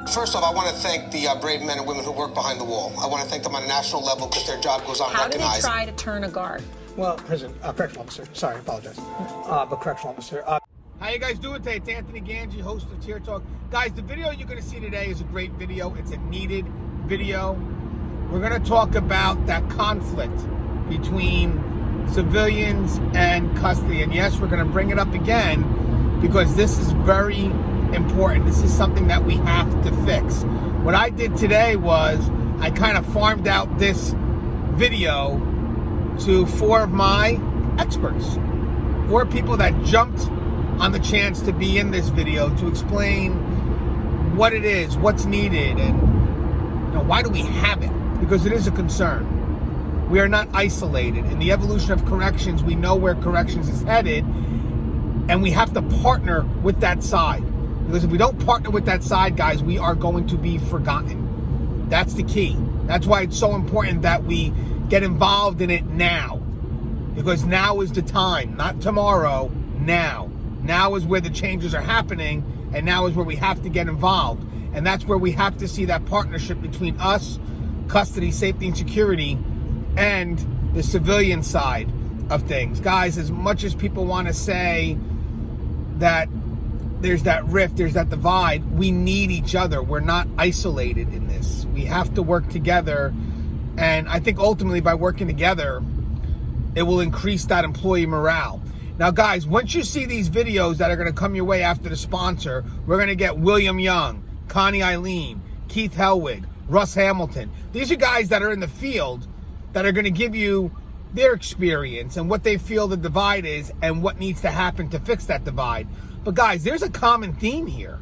First off, I want to thank the brave men and women who work behind the wall. I want to thank them on a national level because their job goes unrecognized. How do they try to turn a guard? Well, correctional officer. Sorry, I apologize. But correctional officer. How you guys doing today? It's Anthony Ganji, host of Tier Talk. Guys, the video you're going to see today is a great video. It's a needed video. We're going to talk about that conflict between civilians and custody. And yes, we're going to bring it up again because this is very important. This is something that we have to fix. What I did today was I kind of farmed out this video to 4 of my experts, 4 people that jumped on the chance to be in this video to explain what it is, what's needed, and why do we have it? Because it is a concern. We are not isolated. In the evolution of corrections, we know where corrections is headed, and we have to partner with that side. Because if we don't partner with that side, guys, we are going to be forgotten. That's the key. That's why it's so important that we get involved in it now. Because now is the time, not tomorrow, now. Now is where the changes are happening, and now is where we have to get involved. And that's where we have to see that partnership between us, custody, safety, and security, and the civilian side of things. Guys, as much as people want to say that there's that rift, there's that divide, we need each other. We're not isolated in this. We have to work together. And I think ultimately by working together, it will increase that employee morale. Now, guys, once you see these videos that are going to come your way after the sponsor, we're going to get William Young, Connie Allen, Keith Hellwig, Russ Hamilton. These are guys that are in the field that are going to give you their experience and what they feel the divide is and what needs to happen to fix that divide. But guys, there's a common theme here.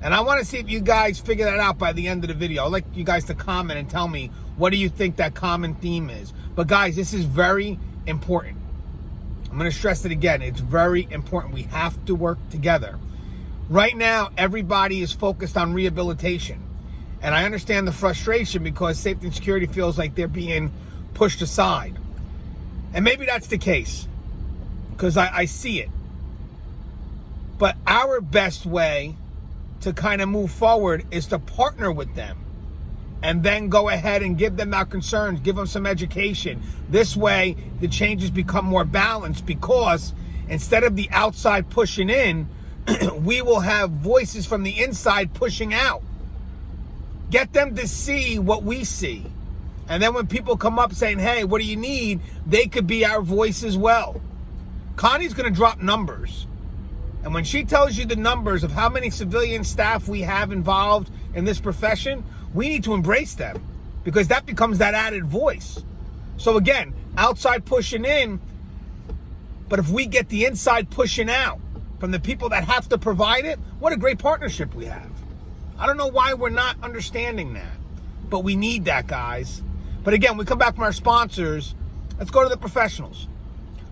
And I want to see if you guys figure that out by the end of the video. I'd like you guys to comment and tell me, what do you think that common theme is? But guys, this is very important. I'm going to stress it again. It's very important. We have to work together. Right now, everybody is focused on rehabilitation. And I understand the frustration because safety and security feels like they're being pushed aside. And maybe that's the case because I see it. But our best way to kind of move forward is to partner with them and then go ahead and give them our concerns, give them some education. This way, the changes become more balanced because instead of the outside pushing in, we will have voices from the inside pushing out. Get them to see what we see. And then when people come up saying, hey, what do you need? They could be our voice as well. Connie's going to drop numbers. And when she tells you the numbers of how many civilian staff we have involved in this profession, we need to embrace them because that becomes that added voice. So again, outside pushing in, but if we get the inside pushing out from the people that have to provide it, what a great partnership we have. I don't know why we're not understanding that, but we need that, guys. But again, we come back from our sponsors. Let's go to the professionals.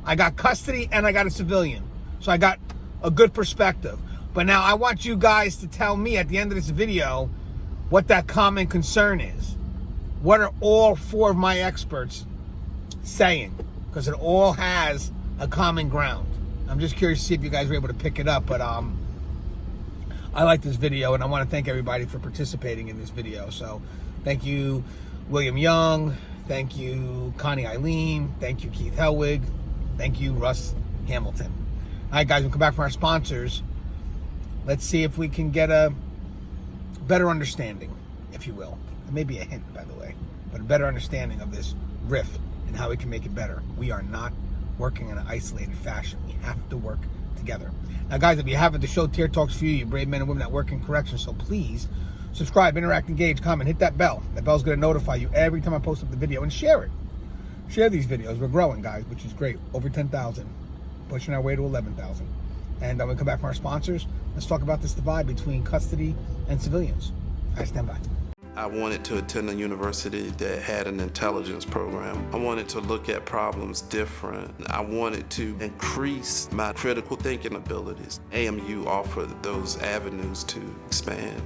I got custody and I got a civilian. So I got a good perspective. But now I want you guys to tell me at the end of this video what that common concern is. What are all 4 of my experts saying? Because it all has a common ground. I'm just curious to see if you guys were able to pick it up. But I like this video and I want to thank everybody for participating in this video. So thank you, William Young. Thank you, Connie Allen. Thank you, Keith Hellwig. Thank you, Russ Hamilton. All right, guys, we'll come back from our sponsors. Let's see if we can get a better understanding, if you will. It may be a hint, by the way, but a better understanding of this riff and how we can make it better. We are not working in an isolated fashion. We have to work together. Now, guys, if you haven't, the show Tier Talks for you brave men and women that work in corrections. So please subscribe, interact, engage, comment, hit that bell. That bell's going to notify you every time I post up the video, and share it. Share these videos. We're growing, guys, which is great. Over 10,000. Pushing our way to 11,000. And when we come back from our sponsors, let's talk about this divide between custody and civilians. I stand by. I wanted to attend a university that had an intelligence program. I wanted to look at problems different. I wanted to increase my critical thinking abilities. AMU offered those avenues to expand.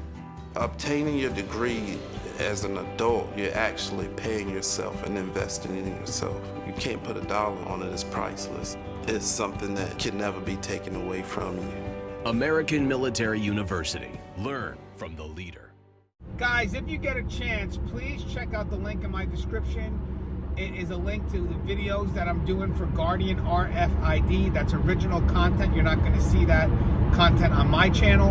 Obtaining your degree as an adult, you're actually paying yourself and investing in yourself. You can't put a dollar on it, it's priceless. It's something that can never be taken away from you. American Military University. Learn from the leader. Guys, if you get a chance, please check out the link in my description. It is a link to the videos that I'm doing for Guardian RFID. That's original content. You're not going to see that content on my channel.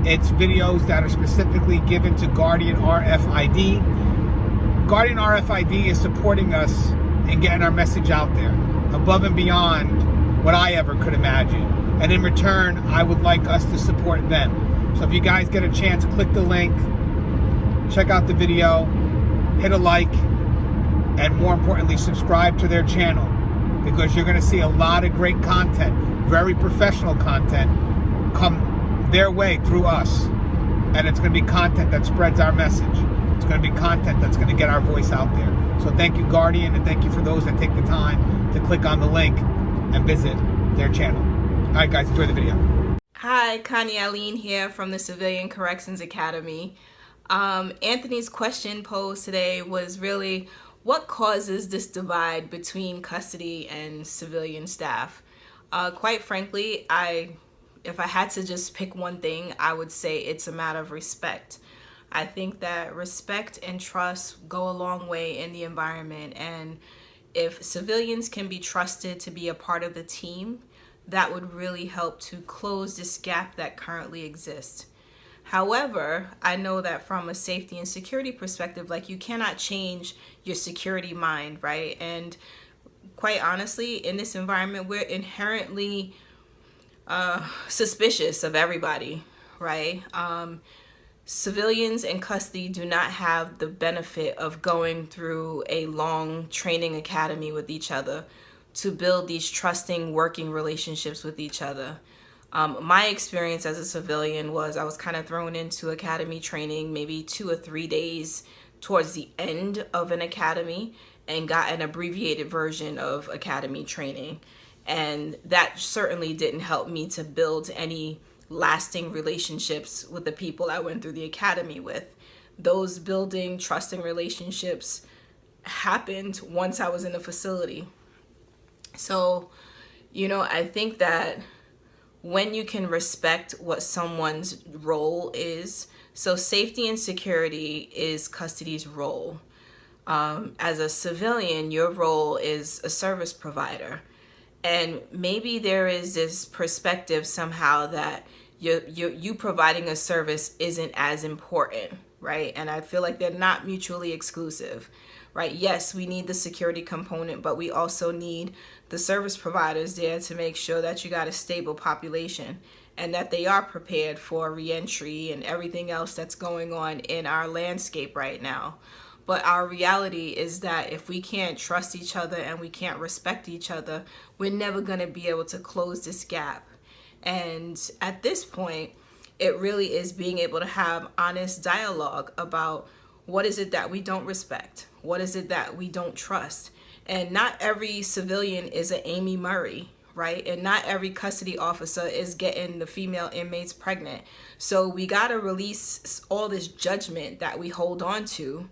It's videos that are specifically given to Guardian RFID. Guardian RFID is supporting us in getting our message out there, above and beyond what I ever could imagine. And in return, I would like us to support them. So if you guys get a chance, click the link, check out the video, hit a like, and more importantly, subscribe to their channel, because you're going to see a lot of great content, very professional content, come their way through us. And it's going to be content that spreads our message. It's going to be content that's going to get our voice out there. So thank you, Guardian, and thank you for those that take the time to click on the link and visit their channel. All right, guys, enjoy the video. Hi, Connie Allen here from the Civilian Corrections Academy. Anthony's question posed today was really, what causes this divide between custody and civilian staff? Quite frankly, if I had to just pick one thing, I would say it's a matter of respect. I think that respect and trust go a long way in the environment, and if civilians can be trusted to be a part of the team, that would really help to close this gap that currently exists. However, I know that from a safety and security perspective, like, you cannot change your security mind, right? And quite honestly, in this environment, we're inherently suspicious of everybody, right? Civilians in custody do not have the benefit of going through a long training academy with each other to build these trusting working relationships with each other. My experience as a civilian was I was kind of thrown into academy training maybe 2 or 3 days towards the end of an academy and got an abbreviated version of academy training. And that certainly didn't help me to build any lasting relationships with the people I went through the academy with. Those building, trusting relationships happened once I was in the facility. So, I think that when you can respect what someone's role is, so safety and security is custody's role. As a civilian, your role is a service provider. And maybe there is this perspective somehow that you providing a service isn't as important, right? And I feel like they're not mutually exclusive, right? Yes, we need the security component, but we also need the service providers there to make sure that you got a stable population and that they are prepared for reentry and everything else that's going on in our landscape right now. But our reality is that if we can't trust each other and we can't respect each other, we're never going to be able to close this gap. And at this point, it really is being able to have honest dialogue about what is it that we don't respect? What is it that we don't trust? And not every civilian is an Amy Murray, right? And not every custody officer is getting the female inmates pregnant. So we got to release all this judgment that we hold on to,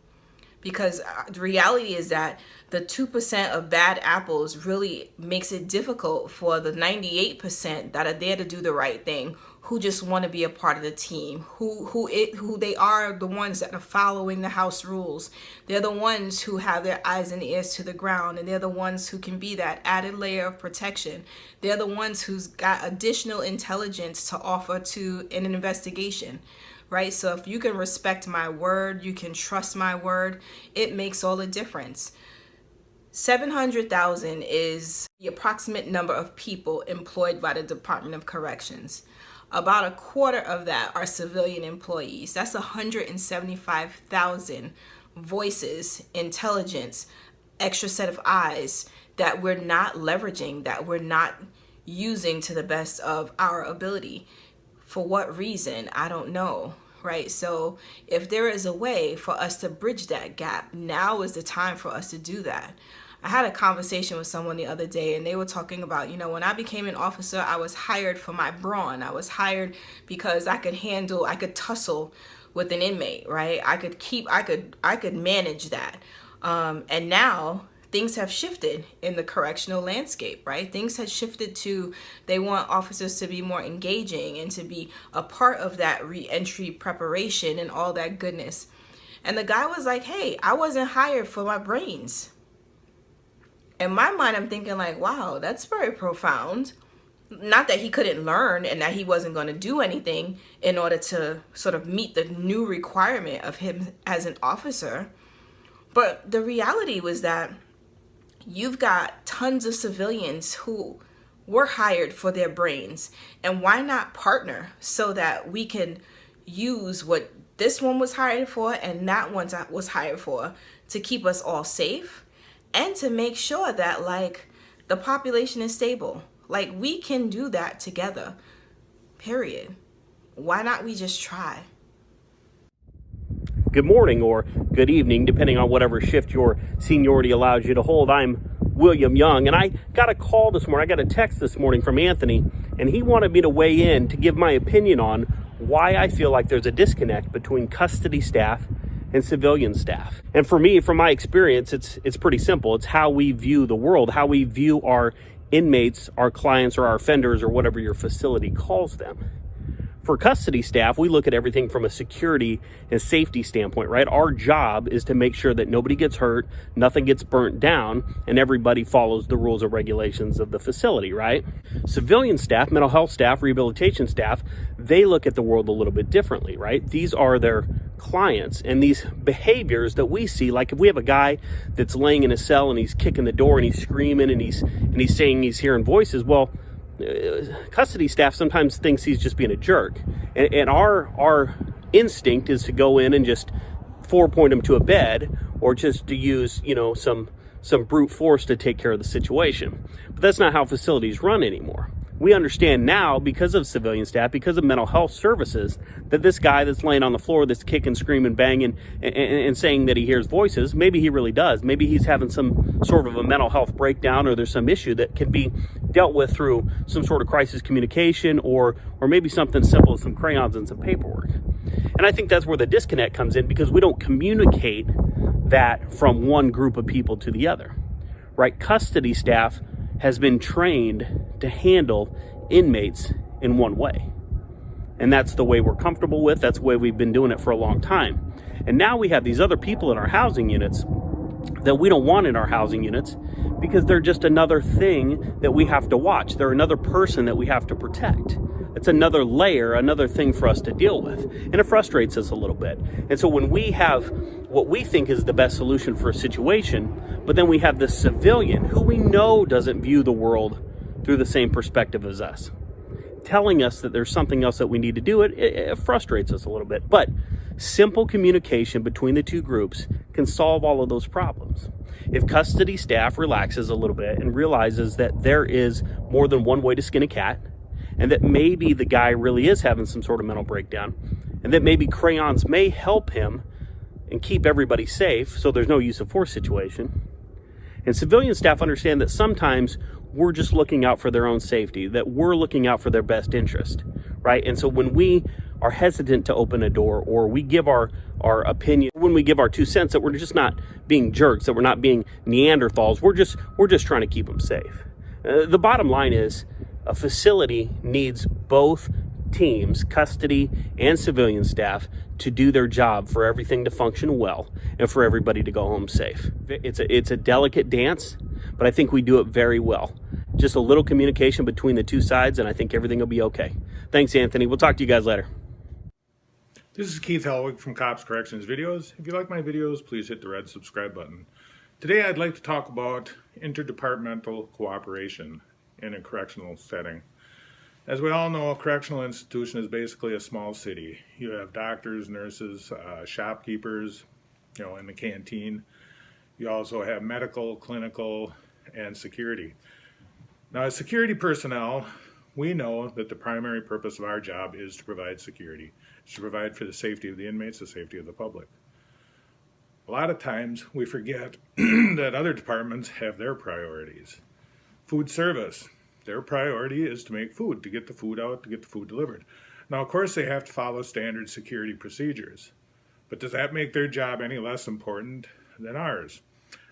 because the reality is that the 2% of bad apples really makes it difficult for the 98% that are there to do the right thing, who just want to be a part of the team, who they are the ones that are following the house rules. They're the ones who have their eyes and ears to the ground, and they're the ones who can be that added layer of protection. They're the ones who's got additional intelligence to offer to in an investigation, right? So if you can respect my word, you can trust my word, it makes all the difference. 700,000 is the approximate number of people employed by the Department of Corrections. About a quarter of that are civilian employees. That's 175,000 voices, intelligence, extra set of eyes that we're not leveraging, that we're not using to the best of our ability. For what reason? I don't know, right? So if there is a way for us to bridge that gap, now is the time for us to do that. I had a conversation with someone the other day, and they were talking about, when I became an officer, I was hired for my brawn. I was hired because I could tussle with an inmate, right? I could manage that. And now things have shifted in the correctional landscape, right? Things have shifted to, they want officers to be more engaging and to be a part of that re-entry preparation and all that goodness. And the guy was like, hey, I wasn't hired for my brains. In my mind, I'm thinking like, wow, that's very profound. Not that he couldn't learn and that he wasn't going to do anything in order to sort of meet the new requirement of him as an officer. But the reality was that you've got tons of civilians who were hired for their brains. And why not partner so that we can use what this one was hired for and that one was hired for to keep us all safe and to make sure that like the population is stable. Like we can do that together, period. Why not we just try? Good morning or good evening, depending on whatever shift your seniority allows you to hold. I'm William Young, and I got a call this morning. I got a text this morning from Anthony, and he wanted me to weigh in to give my opinion on why I feel like there's a disconnect between custody staff and civilian staff. And for me, from my experience, it's pretty simple. It's how we view the world, how we view our inmates, our clients, or our offenders, or whatever your facility calls them. For custody staff, we look at everything from a security and safety standpoint, right? Our job is to make sure that nobody gets hurt, nothing gets burnt down, and everybody follows the rules and regulations of the facility, right? Civilian staff, mental health staff, rehabilitation staff, they look at the world a little bit differently, right? These are their clients, and these behaviors that we see, like if we have a guy that's laying in a cell and he's kicking the door and he's screaming and he's saying he's hearing voices, well, custody staff sometimes thinks he's just being a jerk, and our instinct is to go in and just 4-point him to a bed, or just to use some brute force to take care of the situation. But that's not how facilities run anymore. We understand now, because of civilian staff, because of mental health services, that this guy that's laying on the floor, that's kicking, screaming, banging, and saying that he hears voices, maybe he really does. Maybe he's having some sort of a mental health breakdown, or there's some issue that can be dealt with through some sort of crisis communication, or maybe something simple as some crayons and some paperwork. And I think that's where the disconnect comes in, because we don't communicate that from one group of people to the other, right? Custody staff has been trained to handle inmates in one way. And that's the way we're comfortable with. That's the way we've been doing it for a long time. And now we have these other people in our housing units that we don't want in our housing units, because they're just another thing that we have to watch. They're another person that we have to protect. It's another layer, another thing for us to deal with. And it frustrates us a little bit. And so when we have what we think is the best solution for a situation, but then we have the civilian who we know doesn't view the world through the same perspective as us, telling us that there's something else that we need to do, it frustrates us a little bit. But simple communication between the two groups can solve all of those problems. If custody staff relaxes a little bit and realizes that there is more than one way to skin a cat, and that maybe the guy really is having some sort of mental breakdown, and that maybe crayons may help him and keep everybody safe, so there's no use of force situation. And civilian staff understand that sometimes we're just looking out for their own safety, that we're looking out for their best interest, right? And so when we are hesitant to open a door, or we give our opinion, when we give our 2 cents, that we're just not being jerks, that we're not being Neanderthals, we're just trying to keep them safe. The bottom line is, a facility needs both teams, custody and civilian staff, to do their job for everything to function well and for everybody to go home safe. It's a delicate dance, but I think we do it very well. Just a little communication between the two sides, and I think everything will be okay. Thanks, Anthony. We'll talk to you guys later. This is Keith Hellwig from Cops Corrections Videos. If you like my videos, please hit the red subscribe button. Today I'd like to talk about interdepartmental cooperation in a correctional setting. As we all know, a correctional institution is basically a small city. You have doctors, nurses, shopkeepers, in the canteen. You also have medical, clinical, and security. Now, as security personnel, we know that the primary purpose of our job is to provide security. It's to provide for the safety of the inmates, the safety of the public. A lot of times we forget that other departments have their priorities. Food service, their priority is to make food, to get the food out, to get the food delivered. Now, of course, they have to follow standard security procedures, but does that make their job any less important than ours?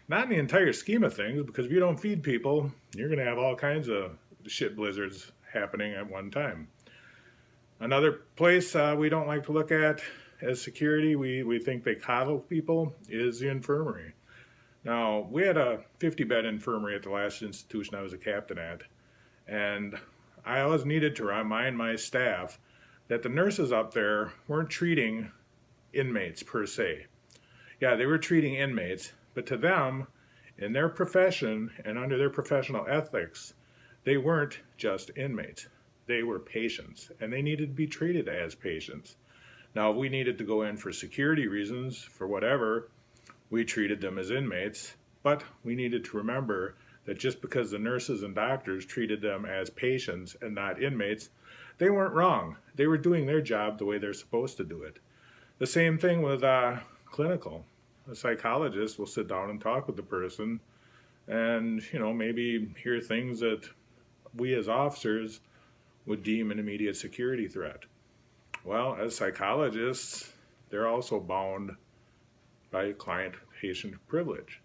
Not in the entire scheme of things, because if you don't feed people, you're going to have all kinds of shit blizzards happening at one time. Another place we don't like to look at as security, we think they coddle people, is the infirmary. Now, we had a 50-bed infirmary at the last institution I was a captain at, and I always needed to remind my staff that the nurses up there weren't treating inmates per se. Yeah, they were treating inmates, but to them, in their profession and under their professional ethics, they weren't just inmates. They were patients, and they needed to be treated as patients. Now, if we needed to go in for security reasons, for whatever, we treated them as inmates, but we needed to remember that just because the nurses and doctors treated them as patients and not inmates, they weren't wrong. They were doing their job the way they're supposed to do it. The same thing with clinical. A psychologist will sit down and talk with the person and, maybe hear things that we as officers would deem an immediate security threat. Well, as psychologists, they're also bound by client-patient privilege.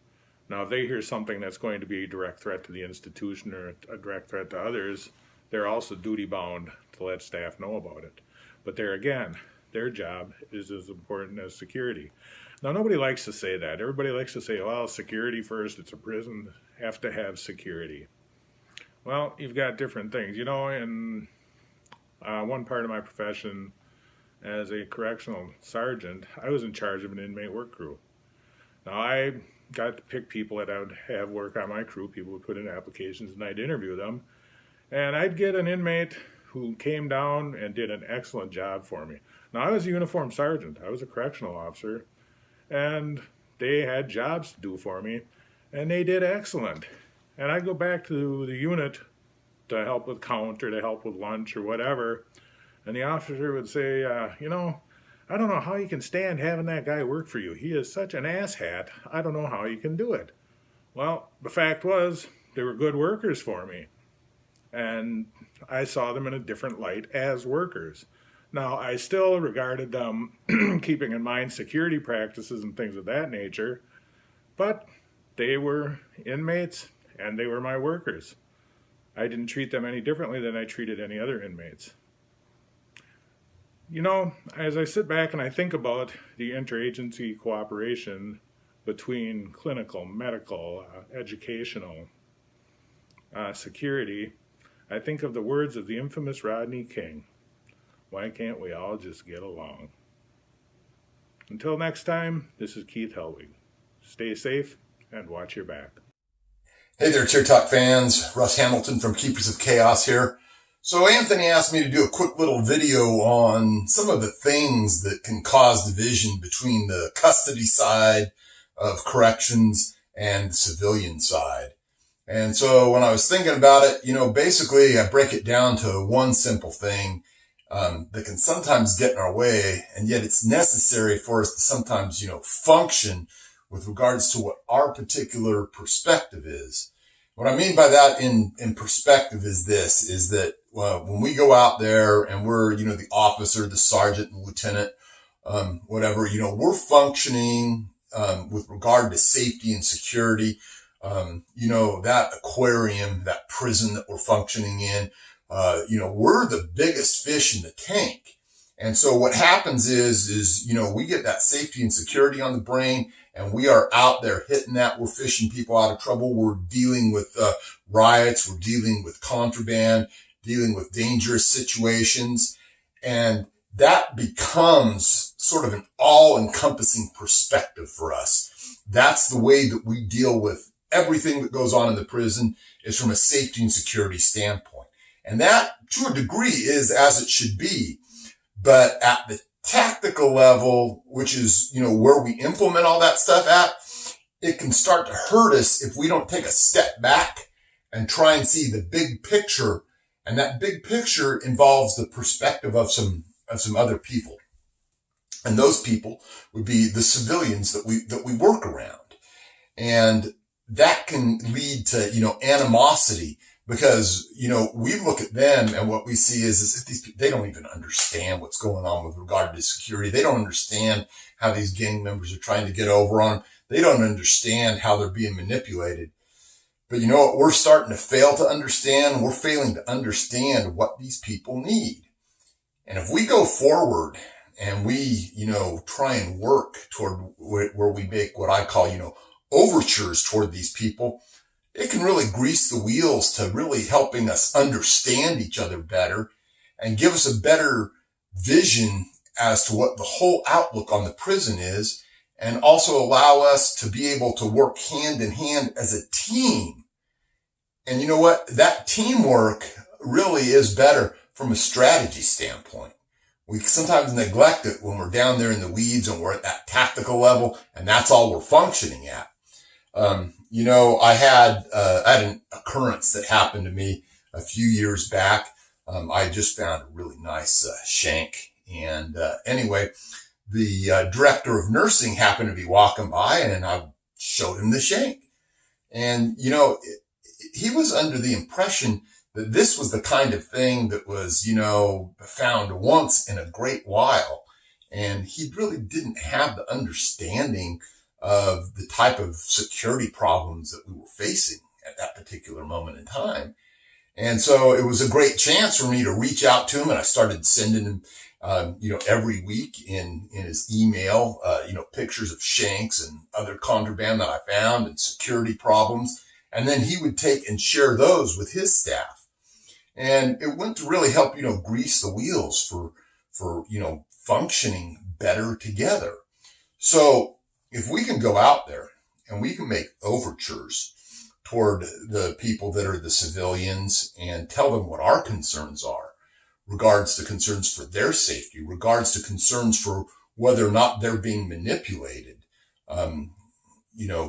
Now, if they hear something that's going to be a direct threat to the institution or a direct threat to others, they're also duty-bound to let staff know about it. But there again, their job is as important as security. Now, nobody likes to say that. Everybody likes to say, well, security first, it's a prison, have to have security. Well, you've got different things. In one part of my profession, as a correctional sergeant, I was in charge of an inmate work crew. Now, I got to pick people that I would have work on my crew. People would put in applications, and I'd interview them. And I'd get an inmate who came down and did an excellent job for me. Now, I was a uniformed sergeant. I was a correctional officer, and they had jobs to do for me, and they did excellent. And I'd go back to the unit to help with count or to help with lunch or whatever, and the officer would say, I don't know how you can stand having that guy work for you. He is such an asshat. I don't know how you can do it. Well, the fact was, they were good workers for me, and I saw them in a different light as workers. Now, I still regarded them keeping in mind security practices and things of that nature, but they were inmates and they were my workers. I didn't treat them any differently than I treated any other inmates. As I sit back and I think about the interagency cooperation between clinical, medical, educational, security, I think of the words of the infamous Rodney King. Why can't we all just get along? Until next time, this is Keith Hellwig. Stay safe and watch your back. Hey there, Cheer Talk fans. Russ Hamilton from Keepers of Chaos here. So Anthony asked me to do a quick little video on some of the things that can cause division between the custody side of corrections and the civilian side. And so when I was thinking about it, basically I break it down to one simple thing that can sometimes get in our way, and yet it's necessary for us to sometimes, function with regards to what our particular perspective is. What I mean by that in perspective is that when we go out there and we're, the officer, the sergeant, the lieutenant, whatever, we're functioning, with regard to safety and security. That aquarium, that prison that we're functioning in, we're the biggest fish in the tank. And so what happens is, we get that safety and security on the brain, and we are out there hitting that. We're fishing people out of trouble. We're dealing with riots. We're dealing with contraband, dealing with dangerous situations. And that becomes sort of an all-encompassing perspective for us. That's the way that we deal with everything that goes on in the prison, is from a safety and security standpoint. And that, to a degree, is as it should be. But at the tactical level, which is, where we implement all that stuff at, it can start to hurt us if we don't take a step back and try and see the big picture. And that big picture involves the perspective of some other people. And those people would be the civilians that we work around. And that can lead to, animosity Because, we look at them and what we see is if these people, they don't even understand what's going on with regard to security. They don't understand how these gang members are trying to get over on them. They don't understand how they're being manipulated. But you know what we're starting to fail to understand? We're failing to understand what these people need. And if we go forward and we, try and work toward where we make what I call, overtures toward these people, it can really grease the wheels to really helping us understand each other better and give us a better vision as to what the whole outlook on the prison is, and also allow us to be able to work hand in hand as a team. And you know what? That teamwork really is better from a strategy standpoint. We sometimes neglect it when we're down there in the weeds and we're at that tactical level, and that's all we're functioning at. I had an occurrence that happened to me a few years back. I just found a really nice shank. And anyway, the director of nursing happened to be walking by, and I showed him the shank. And, he was under the impression that this was the kind of thing that was, found once in a great while. And he really didn't have the understanding of the type of security problems that we were facing at that particular moment in time. And so it was a great chance for me to reach out to him, and I started sending him, every week in his email, pictures of shanks and other contraband that I found and security problems. And then he would take and share those with his staff. And it went to really help, grease the wheels for functioning better together. So if we can go out there and we can make overtures toward the people that are the civilians and tell them what our concerns are, regards to concerns for their safety, regards to concerns for whether or not they're being manipulated,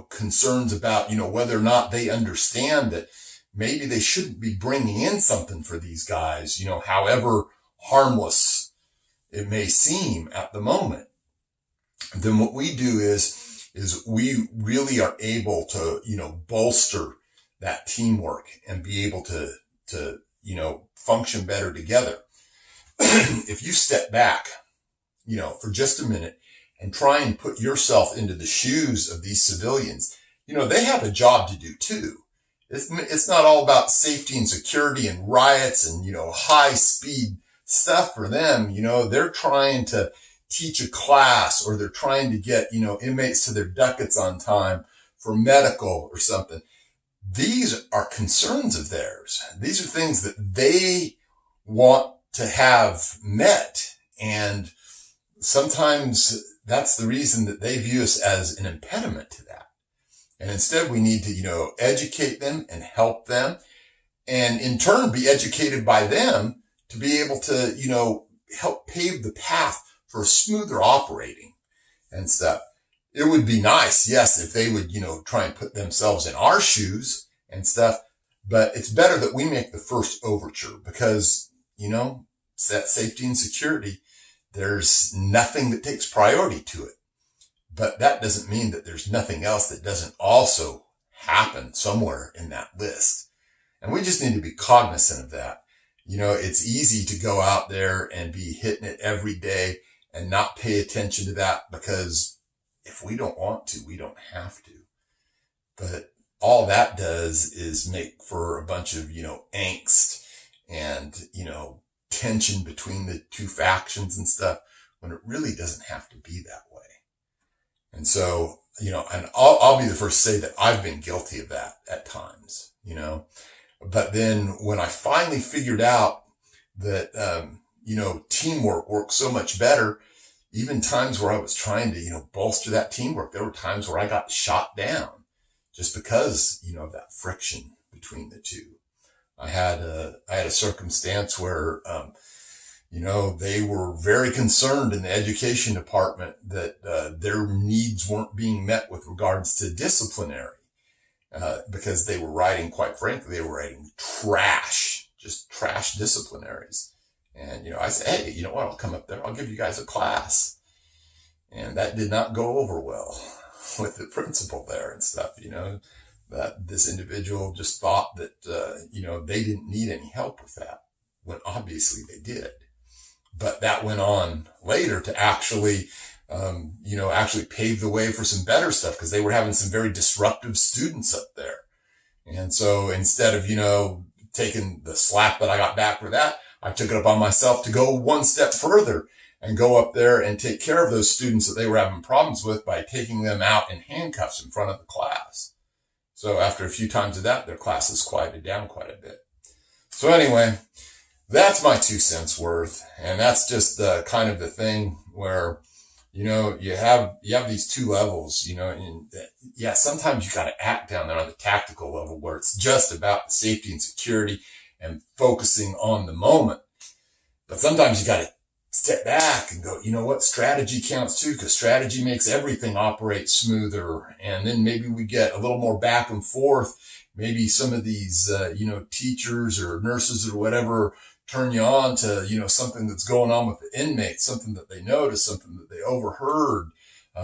concerns about, whether or not they understand that maybe they shouldn't be bringing in something for these guys, however harmless it may seem at the moment. Then what we do is we really are able to, bolster that teamwork and be able to function better together. If you step back, for just a minute and try and put yourself into the shoes of these civilians, they have a job to do too. It's not all about safety and security and riots and, high speed stuff for them. They're trying to teach a class, or they're trying to get, inmates to their ducats on time for medical or something. These are concerns of theirs. These are things that they want to have met. And sometimes that's the reason that they view us as an impediment to that. And instead we need to, educate them and help them, and in turn be educated by them to be able to, help pave the path for smoother operating and stuff. It would be nice, yes, if they would, try and put themselves in our shoes and stuff, but it's better that we make the first overture because, it's that safety and security. There's nothing that takes priority to it, but that doesn't mean that there's nothing else that doesn't also happen somewhere in that list. And we just need to be cognizant of that. It's easy to go out there and be hitting it every day and not pay attention to that, because if we don't want to, we don't have to. But all that does is make for a bunch of, angst and, tension between the two factions and stuff, when it really doesn't have to be that way. And so, and I'll be the first to say that I've been guilty of that at times, but then when I finally figured out that, teamwork works so much better, even times where I was trying to, bolster that teamwork, there were times where I got shot down just because, of that friction between the two. I had a circumstance where, they were very concerned in the education department that, their needs weren't being met with regards to disciplinary, because they were writing, quite frankly, they were writing just trash disciplinaries. And, I said, hey, you know what? I'll come up there. I'll give you guys a class. And that did not go over well with the principal there and stuff, that this individual just thought that, they didn't need any help with that, when obviously they did. But that went on later to actually pave the way for some better stuff, because they were having some very disruptive students up there. And so instead of, taking the slap that I got back for that, I took it upon myself to go one step further and go up there and take care of those students that they were having problems with by taking them out in handcuffs in front of the class. So after a few times of that, their classes quieted down quite a bit. So anyway, that's my 2 cents worth. And that's just the kind of the thing where, you have these 2 levels, and sometimes you got to act down there on the tactical level where it's just about the safety and security and focusing on the moment. But sometimes you got to step back and go, what, strategy counts too, because strategy makes everything operate smoother. And then maybe we get a little more back and forth. Maybe some of these, teachers or nurses or whatever turn you on to, something that's going on with the inmates, something that they noticed, something that they overheard,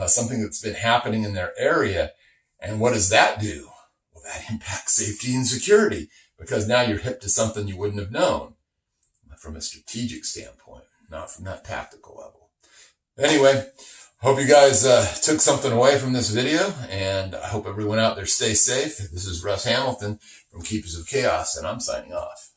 something that's been happening in their area. And what does that do? Well, that impacts safety and security, because now you're hip to something you wouldn't have known from a strategic standpoint, not from that tactical level. Anyway, hope you guys took something away from this video, and I hope everyone out there stays safe. This is Russ Hamilton from Keepers of Chaos, and I'm signing off.